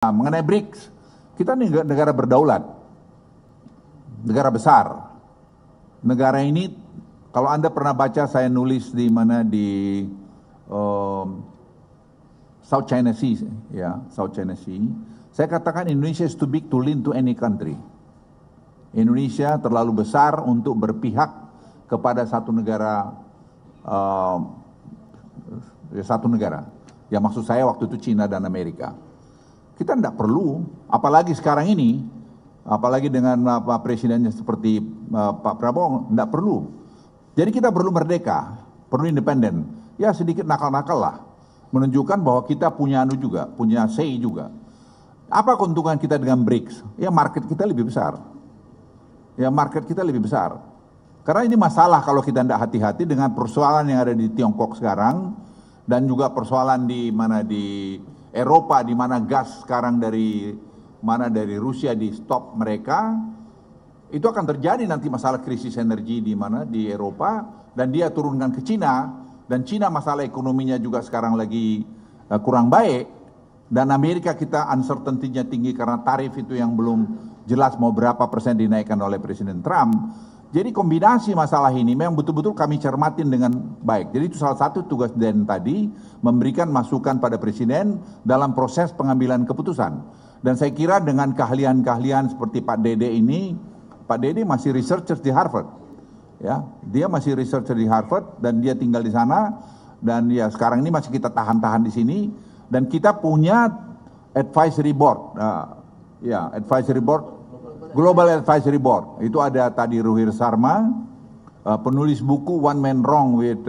Nah, mengenai BRICS, kita negara berdaulat, negara besar. Negara ini, kalau Anda pernah baca saya nulis di mana di South China Sea, ya, South China Sea. Saya katakan Indonesia is too big to lean to any country. Indonesia terlalu besar untuk berpihak kepada satu negara, Ya maksud saya waktu itu Cina dan Amerika. Kita tidak perlu, apalagi sekarang ini, apalagi dengan presidennya seperti Pak Prabowo, tidak perlu. Jadi kita perlu merdeka, perlu independen. Ya sedikit nakal-nakal lah, menunjukkan bahwa kita punya juga, punya say juga. Apa keuntungan kita dengan BRICS? Ya market kita lebih besar. Karena ini masalah kalau kita tidak hati-hati dengan persoalan yang ada di Tiongkok sekarang, dan juga persoalan di mana di Eropa, di mana gas sekarang dari Rusia di stop mereka, itu akan terjadi nanti masalah krisis energi di mana di Eropa, dan dia turunkan ke Cina, dan Cina masalah ekonominya juga sekarang lagi kurang baik, dan Amerika kita uncertainty-nya tinggi karena tarif itu yang belum jelas mau berapa persen dinaikkan oleh Presiden Trump. Jadi kombinasi masalah ini memang betul-betul kami cermatin dengan baik. Jadi itu salah satu tugas Den tadi, memberikan masukan pada Presiden dalam proses pengambilan keputusan. Dan saya kira dengan keahlian-keahlian seperti Pak Dede ini, Pak Dede masih researcher di Harvard. Ya, dia masih researcher di Harvard dan dia tinggal di sana, dan ya sekarang ini masih kita tahan-tahan di sini, dan kita punya advisory board. Advisory board, Global Advisory Board. Itu ada tadi Ruhir Sarma, penulis buku One Man Wrong with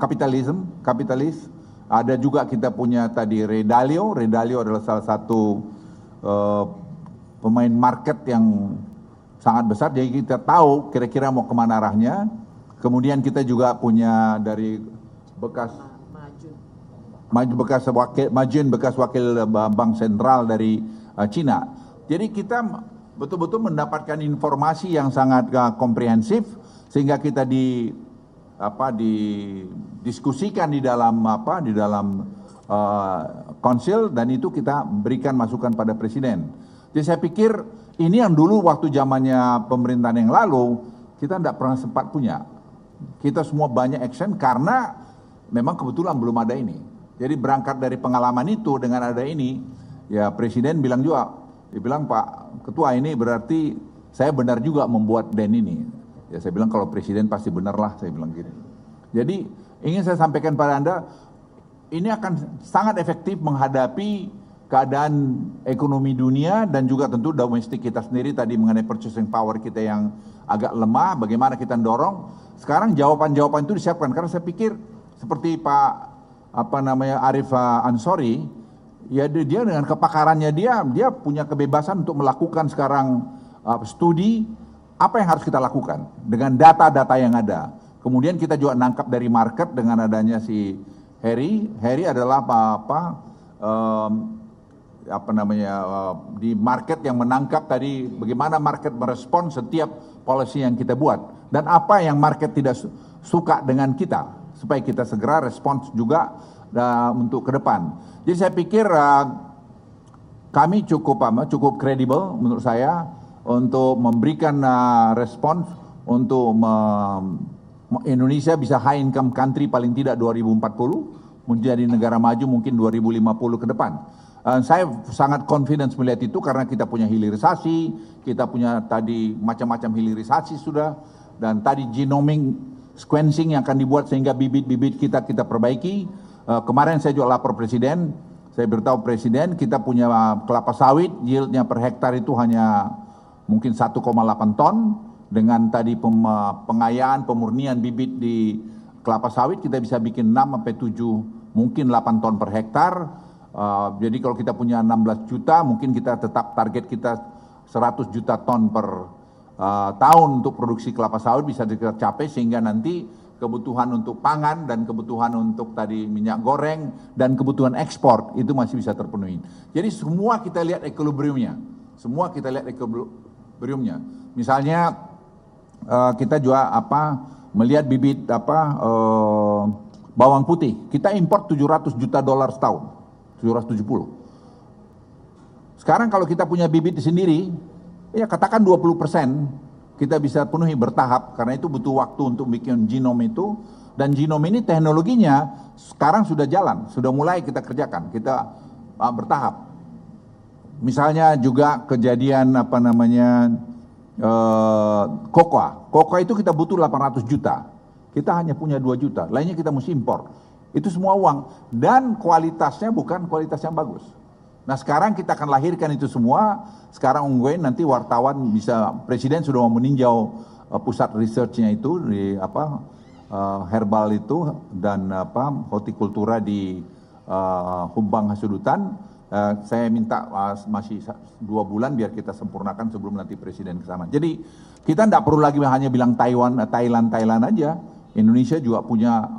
Kapitalis. Ada juga kita punya tadi Ray Dalio adalah salah satu pemain market yang sangat besar, jadi kita tahu kira-kira mau kemana arahnya. Kemudian kita juga punya dari bekas wakil Bank Sentral dari Cina. Jadi kita betul-betul mendapatkan informasi yang sangat komprehensif, sehingga kita didiskusikan di dalam konsil, dan itu kita berikan masukan pada Presiden. Jadi saya pikir ini yang dulu waktu zamannya pemerintahan yang lalu kita tidak pernah sempat punya. Kita semua banyak action karena memang kebetulan belum ada ini. Jadi berangkat dari pengalaman itu, dengan ada ini, ya Presiden bilang juga, dia bilang, Pak Ketua, ini berarti saya benar juga membuat DEN ini. Ya saya bilang kalau Presiden pasti benar lah, saya bilang gitu. Jadi ingin saya sampaikan pada Anda, ini akan sangat efektif menghadapi keadaan ekonomi dunia dan juga tentu domestik kita sendiri, tadi mengenai purchasing power kita yang agak lemah, bagaimana kita dorong. Sekarang jawaban-jawaban itu disiapkan, karena saya pikir seperti Pak Arif Ansori, ya dia dengan kepakarannya dia punya kebebasan untuk melakukan sekarang studi apa yang harus kita lakukan dengan data-data yang ada. Kemudian kita juga nangkap dari market dengan adanya si Harry adalah di market yang menangkap tadi bagaimana market merespon setiap policy yang kita buat, dan apa yang market tidak suka dengan kita, supaya kita segera respons juga untuk ke depan. Jadi saya pikir kami cukup kredibel menurut saya untuk memberikan respons untuk Indonesia bisa high income country paling tidak 2040, menjadi negara maju mungkin 2050 ke depan. Saya sangat confidence melihat itu karena kita punya hilirisasi, kita punya tadi macam-macam hilirisasi sudah, dan tadi genomic sequencing yang akan dibuat sehingga bibit-bibit kita perbaiki. Kemarin saya juga lapor Presiden, saya beritahu Presiden kita punya kelapa sawit, yieldnya per hektar itu hanya mungkin 1,8 ton, dengan tadi pengayaan, pemurnian bibit di kelapa sawit kita bisa bikin 6 sampai 7, mungkin 8 ton per hektar. Jadi kalau kita punya 16 juta, mungkin kita tetap target kita 100 juta ton per tahun untuk produksi kelapa sawit bisa kita capai, sehingga nanti kebutuhan untuk pangan dan kebutuhan untuk tadi minyak goreng dan kebutuhan ekspor itu masih bisa terpenuhi. Jadi semua kita lihat equilibriumnya. Misalnya kita juga melihat bibit bawang putih. Kita import $700 juta setahun. 770. Sekarang kalau kita punya bibit sendiri, ya katakan 20% kita bisa penuhi bertahap, karena itu butuh waktu untuk bikin genom itu. Dan genom ini teknologinya sekarang sudah jalan, sudah mulai kita kerjakan, kita bertahap. Misalnya juga kejadian kokoa itu kita butuh 800 juta, kita hanya punya 2 juta, lainnya kita mesti impor. Itu semua uang, dan kualitasnya bukan kualitas yang bagus. Nah sekarang kita akan lahirkan itu semua. Sekarang ungguin nanti wartawan bisa, presiden sudah mau meninjau pusat researchnya itu di herbal itu dan hortikultura di Humbang Hasudutan. Saya minta masih 2 bulan biar kita sempurnakan sebelum nanti presiden ke sana. Jadi kita tidak perlu lagi hanya bilang Thailand aja. Indonesia juga punya